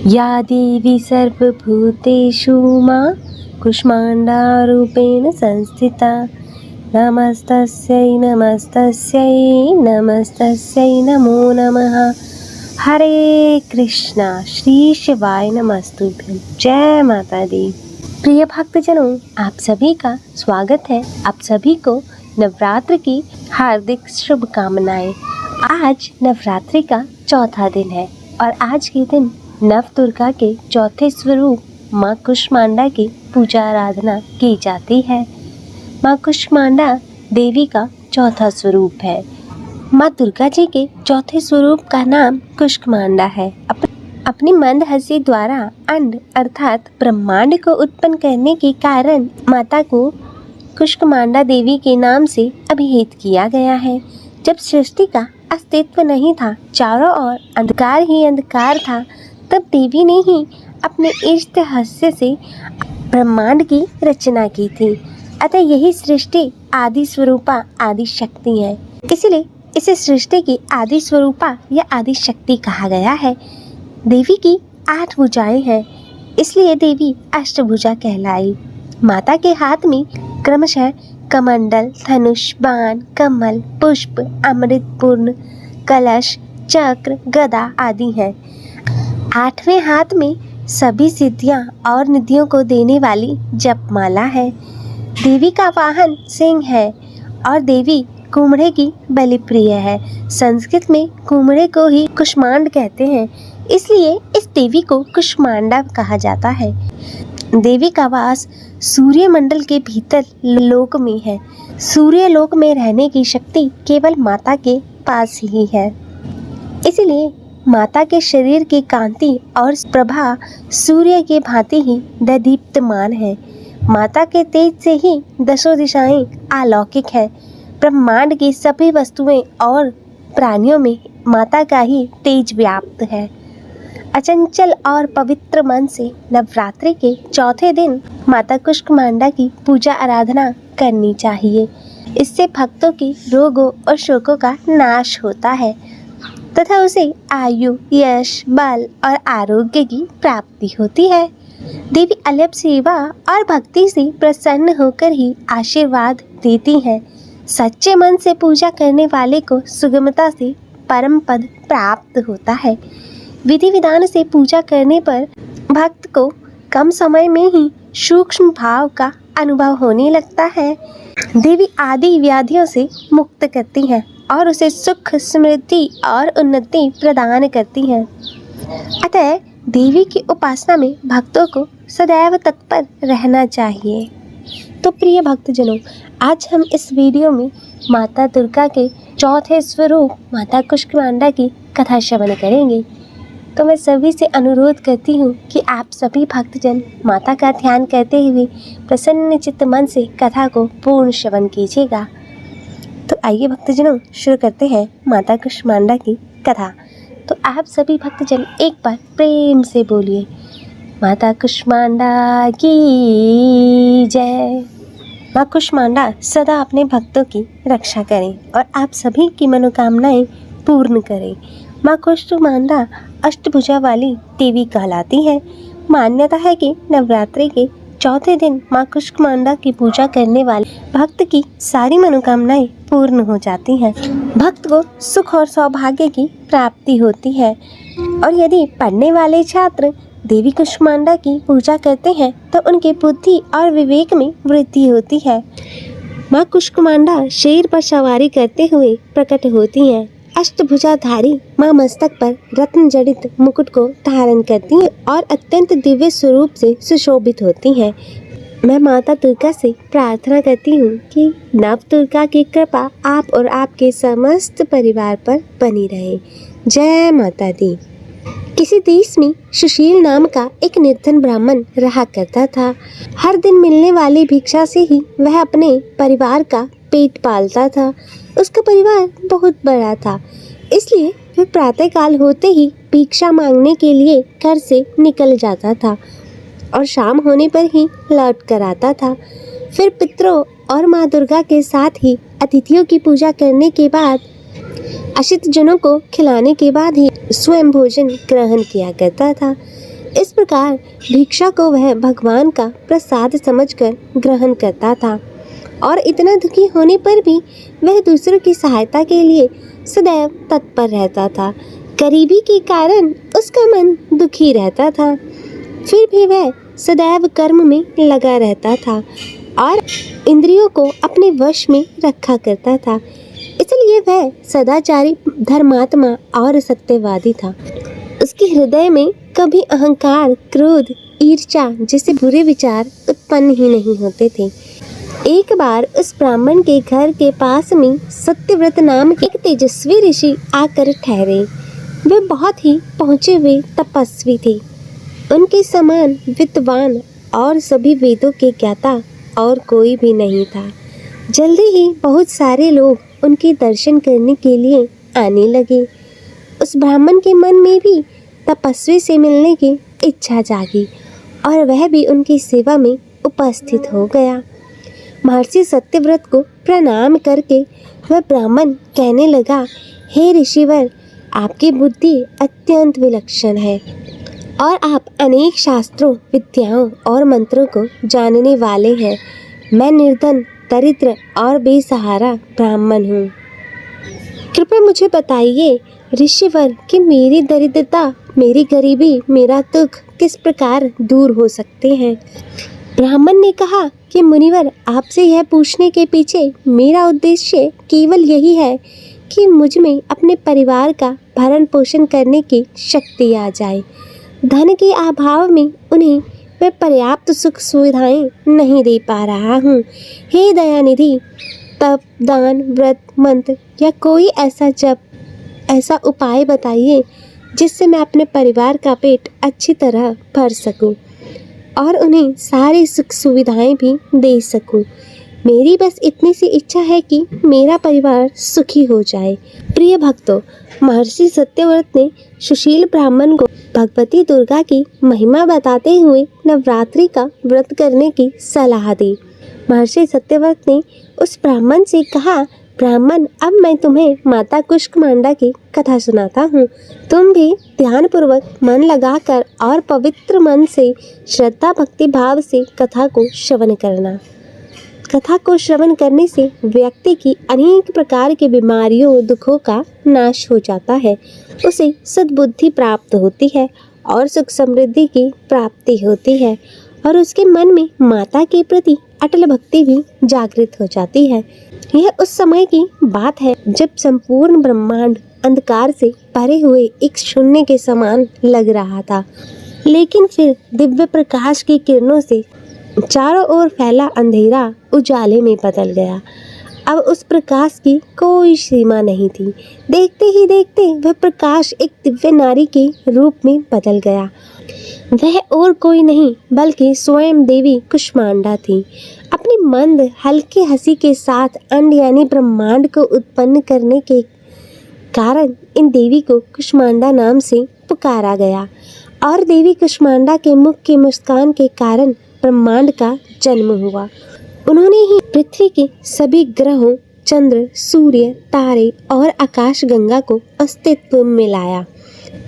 या देवी सर्वभूतेषु मां कूष्माण्डारूपेण संस्थिता। नमस्तस्यै नमस्तस्यै नमस्तस्यै नमो नमः। हरे कृष्णा श्री शिवाय नमस्तुभ्यं। जय माता दी। प्रिय भक्तजनों, आप सभी का स्वागत है। आप सभी को नवरात्र की हार्दिक शुभकामनाएं। आज नवरात्रि का चौथा दिन है और आज के दिन नव दुर्गा के चौथे स्वरूप माँ कूष्मांडा की पूजा आराधना की जाती है। माँ कूष्मांडा देवी का चौथा स्वरूप है। माँ दुर्गा जी के चौथे स्वरूप का नाम कूष्मांडा है। अपनी मंद हंसी द्वारा अंड अर्थात ब्रह्मांड को उत्पन्न करने के कारण माता को कूष्मांडा देवी के नाम से अभिहित किया गया है। जब सृष्टि का अस्तित्व नहीं था, चारों ओर अंधकार ही अंधकार था, तब देवी ने ही अपने इष्ट हास्य से ब्रह्मांड की रचना की थी। अतः यही सृष्टि आदि स्वरूपा आदि शक्ति है। इसलिए इसे सृष्टि की आदि स्वरूपा या आदि शक्ति कहा गया है। देवी की 8 भुजाएं हैं, इसलिए देवी अष्टभुजा कहलाई। माता के हाथ में क्रमशः कमंडल, धनुष, बाण, कमल, पुष्प, अमृतपूर्ण, कलश, चक्र, गदा आदि हैं। 8वें हाथ में सभी सिद्धियां और निधियों को देने वाली जपमाला है। देवी का वाहन सिंह है और देवी कुम्हड़े की बलिप्रिय है। संस्कृत में कुम्हड़े को ही कूष्मांड कहते हैं, इसलिए इस देवी को कूष्मांडा कहा जाता है। देवी का वास सूर्य मंडल के भीतर लोक में है। सूर्य लोक में रहने की शक्ति केवल माता के पास ही है। इसलिए माता के शरीर की कांति और प्रभा सूर्य के भांति ही दीप्तमान है। माता के तेज से ही दसों दिशाएं अलौकिक है। ब्रह्मांड की सभी वस्तुएं और प्राणियों में माता का ही तेज व्याप्त है। अचंचल और पवित्र मन से नवरात्रि के चौथे दिन माता कूष्मांडा की पूजा आराधना करनी चाहिए। इससे भक्तों के रोगों और शोकों का नाश होता है तथा उसे आयु, यश, बल और आरोग्य की प्राप्ति होती है। देवी अलप सेवा और भक्ति से प्रसन्न होकर ही आशीर्वाद देती हैं। सच्चे मन से पूजा करने वाले को सुगमता से परम पद प्राप्त होता है। विधि विधान से पूजा करने पर भक्त को कम समय में ही सूक्ष्म भाव का अनुभव होने लगता है। देवी आदि व्याधियों से मुक्त करती हैं और उसे सुख, समृद्धि और उन्नति प्रदान करती हैं। अतः देवी की उपासना में भक्तों को सदैव तत्पर रहना चाहिए। तो प्रिय भक्तजनों, आज हम इस वीडियो में माता दुर्गा के चौथे स्वरूप माता कूष्मांडा की कथा श्रवण करेंगे। तो मैं सभी से अनुरोध करती हूँ कि आप सभी भक्तजन माता का ध्यान करते हुए प्रसन्न चित्त मन से कथा को पूर्ण श्रवण कीजिएगा। तो आइए भक्तजनों, शुरू करते हैं माता कूष्मांडा की कथा। तो आप सभी भक्तजन एक बार प्रेम से बोलिए, माता कूष्मांडा की जय। माँ कूष्मांडा सदा अपने भक्तों की रक्षा करें और आप सभी की मनोकामनाएं पूर्ण करें। माँ कूष्मांडा अष्टभुजा वाली देवी कहलाती है। मान्यता है कि नवरात्रि के चौथे दिन माँ कूष्मांडा की पूजा करने वाले भक्त की सारी मनोकामनाएं पूर्ण हो जाती हैं। भक्त को सुख और सौभाग्य की प्राप्ति होती है। और यदि पढ़ने वाले छात्र देवी कूष्मांडा की पूजा करते हैं तो उनकी बुद्धि और विवेक में वृद्धि होती है। माँ कूष्मांडा शेर पर सवारी करते हुए प्रकट होती हैं। अष्टभुजाधारी माँ मस्तक पर रत्न जड़ित मुकुट को धारण करती हैं और अत्यंत दिव्य स्वरूप से सुशोभित होती हैं। मैं माता दुर्गा से प्रार्थना करती हूँ कि नव दुर्गा की कृपा आप और आपके समस्त परिवार पर बनी रहे। जय माता दी। किसी देश में सुशील नाम का एक निर्धन ब्राह्मण रहा करता था। हर दिन मिलने वाली भिक्षा से ही वह अपने परिवार का पेट पालता था। उसका परिवार बहुत बड़ा था, इसलिए वह प्रातःकाल होते ही भिक्षा मांगने के लिए घर से निकल जाता था और शाम होने पर ही लौट कर आता था। फिर पितरों और माँ दुर्गा के साथ ही अतिथियों की पूजा करने के बाद अशिष्ट जनों को खिलाने के बाद ही स्वयं भोजन ग्रहण किया करता था। इस प्रकार भिक्षा को वह भगवान का प्रसाद समझकर ग्रहण करता था और इतना दुखी होने पर भी वह दूसरों की सहायता के लिए सदैव तत्पर रहता था। गरीबी के कारण उसका मन दुखी रहता था, फिर भी वह सदैव कर्म में लगा रहता था और इंद्रियों को अपने वश में रखा करता था। इसलिए वह सदाचारी, धर्मात्मा और सत्यवादी था। उसके हृदय में कभी अहंकार, क्रोध, ईर्ष्या जैसे बुरे विचार उत्पन्न ही नहीं होते थे। एक बार उस ब्राह्मण के घर के पास में सत्यव्रत नाम के एक तेजस्वी ऋषि आकर ठहरे। वे बहुत ही पहुँचे हुए तपस्वी थे। उनके समान विद्वान और सभी वेदों के ज्ञाता और कोई भी नहीं था। जल्दी ही बहुत सारे लोग उनके दर्शन करने के लिए आने लगे। उस ब्राह्मण के मन में भी तपस्वी से मिलने की इच्छा जागी और वह भी उनकी सेवा में उपस्थित हो गया। महर्षि सत्यव्रत को प्रणाम करके वह ब्राह्मण कहने लगा, हे ऋषिवर, आपकी बुद्धि अत्यंत विलक्षण है और आप अनेक शास्त्रों, विद्याओं और मंत्रों को जानने वाले हैं। मैं निर्धन, दरिद्र और बेसहारा ब्राह्मण हूँ। कृपया मुझे बताइए ऋषिवर कि मेरी दरिद्रता, मेरी गरीबी, मेरा दुख किस प्रकार दूर हो सकते हैं। ब्राह्मण ने कहा कि मुनिवर, आपसे यह पूछने के पीछे मेरा उद्देश्य केवल यही है कि मुझ में अपने परिवार का भरण पोषण करने की शक्ति आ जाए। धन के अभाव में उन्हें मैं पर्याप्त सुख सुविधाएं नहीं दे पा रहा हूँ। हे दयानिधि, तप, दान, व्रत, मंत्र या कोई ऐसा उपाय बताइए जिससे मैं अपने परिवार का पेट अच्छी तरह भर सकूं और उन्हें सारी सुख सुविधाएं भी दे सकूं। मेरी बस इतनी सी इच्छा है कि मेरा परिवार सुखी हो जाए। प्रिय भक्तों, महर्षि सत्यव्रत ने सुशील ब्राह्मण को भगवती दुर्गा की महिमा बताते हुए नवरात्रि का व्रत करने की सलाह दी। महर्षि सत्यव्रत ने उस ब्राह्मण से कहा, ब्राह्मण, अब मैं तुम्हें माता कुष्मांडा की कथा सुनाता हूँ। तुम भी ध्यानपूर्वक मन लगाकर और पवित्र मन से श्रद्धा भक्ति भाव से कथा को श्रवण करना। कथा को श्रवण करने से व्यक्ति की अनेक प्रकार की बीमारियों, दुखों का नाश हो जाता है। उसे सद्बुद्धि प्राप्त होती है और सुख समृद्धि की प्राप्ति होती है और उसके मन में माता के प्रति अटल भक्ति भी जागृत हो जाती है। यह उस समय की बात है जब संपूर्ण ब्रह्मांड अंधकार से भरे हुए एक शून्य के समान लग रहा था, लेकिन फिर दिव्य प्रकाश की किरणों से चारों ओर फैला अंधेरा उजाले में बदल गया। अब उस प्रकाश की कोई सीमा नहीं थी। देखते ही देखते वह प्रकाश एक दिव्य नारी के रूप में बदल गया। वह और कोई नहीं बल्कि स्वयं देवी कुष्मांडा थी। अपनी मंद हल्के हंसी के साथ अंड यानी ब्रह्मांड को उत्पन्न करने के कारण इन देवी को कुष्मांडा नाम से पुकारा गया और देवी कुष्मांडा के मुख की मुस्कान के कारण ब्रह्मांड का जन्म हुआ। उन्होंने ही पृथ्वी के सभी ग्रहों, चंद्र, सूर्य, तारे और आकाश गंगा को अस्तित्व में लाया।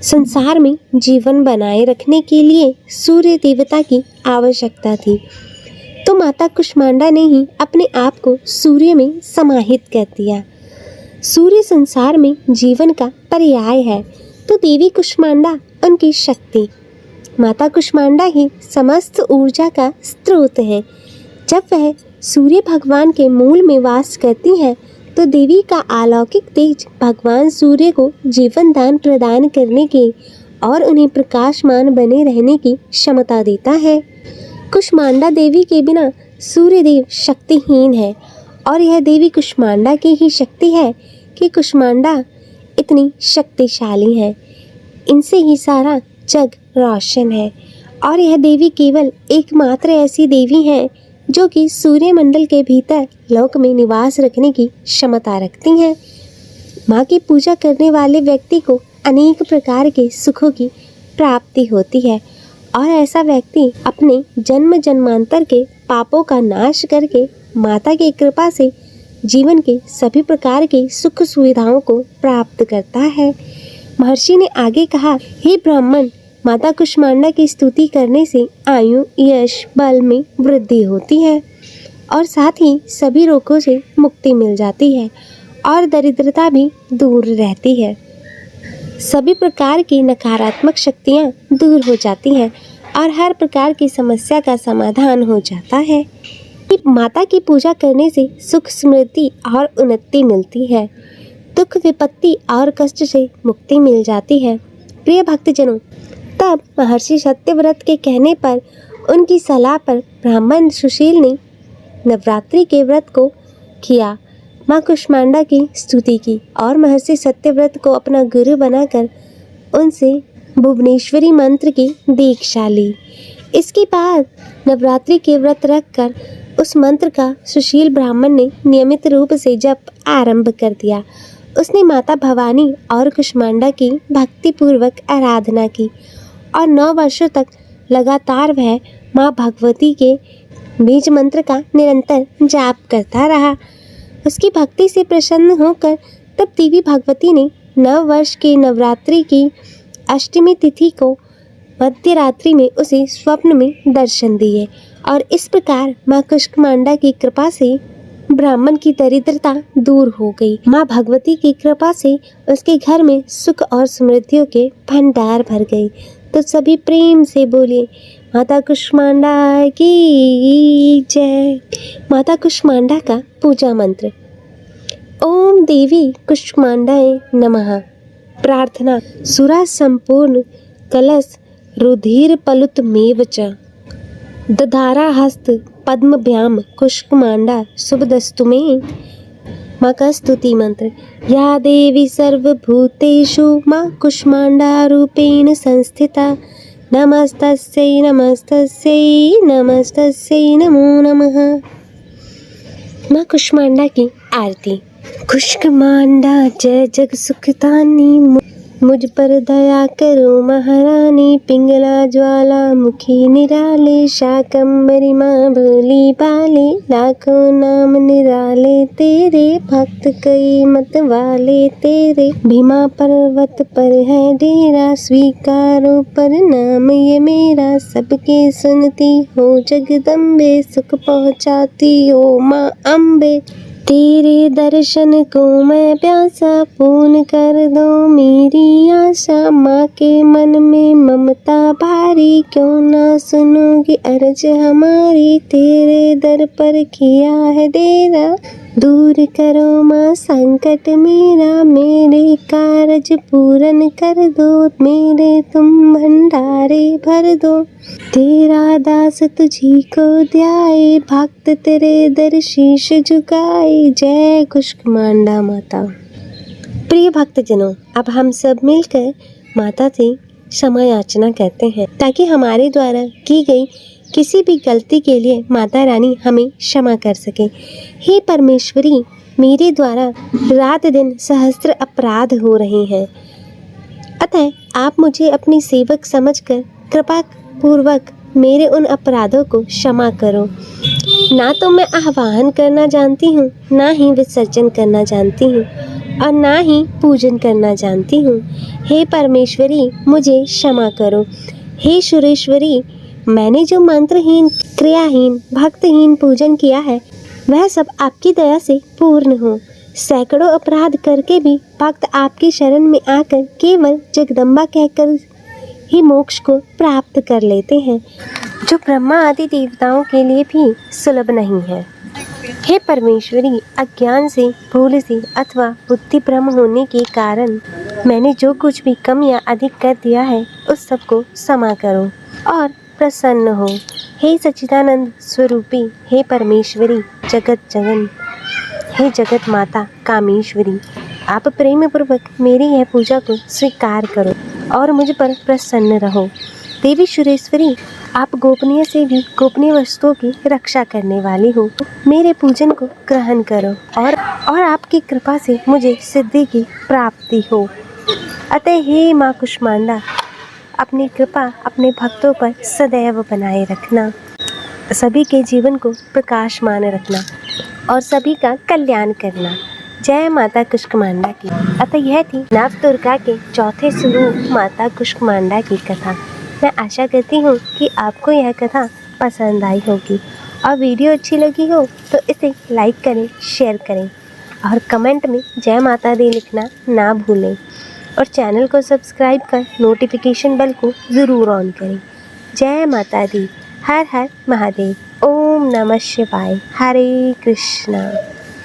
संसार में जीवन बनाए रखने के लिए सूर्य देवता की आवश्यकता थी, तो माता कुष्मांडा ने ही अपने आप को सूर्य में समाहित कर दिया। सूर्य संसार में जीवन का पर्याय है, तो देवी कुष्मांडा उनकी शक्ति। माता कुष्मांडा ही समस्त ऊर्जा का स्रोत है। जब वह सूर्य भगवान के मूल में वास करती है, तो देवी का अलौकिक तेज भगवान सूर्य को जीवन दान प्रदान करने की और उन्हें प्रकाशमान बने रहने की क्षमता देता है। कुष्मांडा देवी के बिना सूर्यदेव शक्तिहीन है और यह देवी कुष्मांडा की ही शक्ति है कि कुष्मांडा इतनी शक्तिशाली है। इनसे ही सारा जग रोशन है और यह देवी केवल एकमात्र ऐसी देवी है जो कि सूर्यमंडल के भीतर लोक में निवास रखने की क्षमता रखती हैं। माँ की पूजा करने वाले व्यक्ति को अनेक प्रकार के सुखों की प्राप्ति होती है और ऐसा व्यक्ति अपने जन्म जन्मांतर के पापों का नाश करके माता की कृपा से जीवन के सभी प्रकार की सुख सुविधाओं को प्राप्त करता है। महर्षि ने आगे कहा, हे ब्राह्मण, माता कुष्मांडा की स्तुति करने से आयु, यश, बल में वृद्धि होती है और साथ ही सभी रोगों से मुक्ति मिल जाती है और दरिद्रता भी दूर रहती है। सभी प्रकार की नकारात्मक शक्तियाँ दूर हो जाती हैं और हर प्रकार की समस्या का समाधान हो जाता है। माता की पूजा करने से सुख, समृद्धि और उन्नति मिलती है। दुख, विपत्ति और कष्ट से मुक्ति मिल जाती है। प्रिय भक्तजनों, तब महर्षि सत्यव्रत के कहने पर, उनकी सलाह पर ब्राह्मण सुशील ने नवरात्रि के व्रत को किया, माँ कुष्मांडा की स्तुति की और महर्षि सत्यव्रत को अपना गुरु बनाकर उनसे भुवनेश्वरी मंत्र की दीक्षा ली। इसके बाद नवरात्रि के व्रत रखकर उस मंत्र का सुशील ब्राह्मण ने नियमित रूप से जप आरंभ कर दिया। उसने माता भवानी और कुष्मांडा की भक्तिपूर्वक आराधना की और 9 वर्षों तक लगातार वह माँ भगवती के बीज मंत्र का निरंतर जाप करता रहा। उसकी भक्ति से प्रसन्न होकर तब देवी भगवती ने 9 वर्ष के नवरात्रि की अष्टमी तिथि को मध्य रात्रि में उसे स्वप्न में दर्शन दिए और इस प्रकार माँ कुष्मांडा की कृपा से ब्राह्मण की दरिद्रता दूर हो गई। माँ भगवती की कृपा से उसके घर में सुख और समृद्धियों के भंडार भर गए। तो सभी प्रेम से बोलिए, माता कुष्मांडा की जय। माता कुष्मांडा का पूजा मंत्र। ओम देवी कुष्मांडाय नमः। प्रार्थना। सुरा संपूर्ण कलश रुधिर पलुत मेव च दधारा हस्त पद्मभ्याम कुष्मांडा शुभदस्तु मे। माँ का स्तुति मंत्र। या देवी सर्वभूतेषु माँ कुष्मांडा रूपेण संस्थिता नमस्तस्यै नमस्तस्यै नमस्तस्यै नमो नमः। माँ कुष्मांडा की आरती। कुष्मांडा जय जग सुखदानी, मुझ पर दया करो महारानी। पिंगला ज्वाला मुखी निराले, शाकंभरी माँ भोली भाले। लाखों नाम निराले तेरे, भक्त कई मत वाले तेरे। भीमा पर्वत पर है डेरा, स्वीकारो पर नाम ये मेरा। सबके सुनती हो जगदम्बे, सुख पहुँचाती हो माँ अम्बे। तेरे दर्शन को मैं प्यासा, पूर्ण कर दो मेरी आशा। माँ के मन में ममता भारी, क्यों ना सुनोगी अर्ज हमारी। तेरे दर पर किया है डेरा, दूर करो माँ संकट मेरा। मेरे कारज पूरन कर दो, मेरे तुम भंडारे भर दो। तेरा दास तुझी को ध्याए, भक्त तेरे दर शीश झुकाए। जय कुष्मांडा माता। प्रिय भक्तजनों, अब हम सब मिलकर माता से क्षमा याचना करते हैं ताकि हमारे द्वारा की गई किसी भी गलती के लिए माता रानी हमें क्षमा कर सके। हे परमेश्वरी, मेरे द्वारा रात दिन सहस्त्र अपराध हो रहे हैं, अतः आप मुझे अपनी सेवक समझकर कृपा पूर्वक मेरे उन अपराधों को क्षमा करो। ना तो मैं आह्वान करना जानती हूँ, ना ही विसर्जन करना जानती हूँ और ना ही पूजन करना जानती हूँ। हे परमेश्वरी, मुझे क्षमा करो। हे सुरेश्वरी, मैंने जो मंत्रहीन, क्रियाहीन, भक्तहीन पूजन किया है वह सब आपकी दया से पूर्ण हो। सैकड़ों अपराध करके भी भक्त आपकी शरण में आकर केवल जगदम्बा कहकर ही मोक्ष को प्राप्त कर लेते हैं, जो ब्रह्मा आदि देवताओं के लिए भी सुलभ नहीं है। हे परमेश्वरी, अज्ञान से, भूल से अथवा बुद्धि भ्रम होने के कारण मैंने जो कुछ भी कम या अधिक कर दिया है उस सब को क्षमा करो और प्रसन्न हो। हे सच्चिदानंद स्वरूपी, हे परमेश्वरी जगत जगन, हे जगत माता कामेश्वरी, आप प्रेम पूर्वक मेरी यह पूजा को स्वीकार करो और मुझ पर प्रसन्न रहो। देवी सुरेश्वरी, आप गोपनीय से भी गोपनीय वस्तुओं की रक्षा करने वाली हो। मेरे पूजन को ग्रहण करो और आपकी कृपा से मुझे सिद्धि की प्राप्ति हो। अतः हे माँ कुष्मांडा, अपनी कृपा अपने भक्तों पर सदैव बनाए रखना, सभी के जीवन को प्रकाशमान रखना और सभी का कल्याण करना। जय माता कुष्मांडा की। अतः यह थी नवदुर्गा के चौथे स्वरूप माता कुष्मांडा की कथा। मैं आशा करती हूँ कि आपको यह कथा पसंद आई होगी और वीडियो अच्छी लगी हो तो इसे लाइक करें, शेयर करें और कमेंट में जय माता दी लिखना ना भूलें और चैनल को सब्सक्राइब कर नोटिफिकेशन बेल को ज़रूर ऑन करें। जय माता दी। हर हर महादेव। ओम नमः शिवाय। हरे कृष्णा।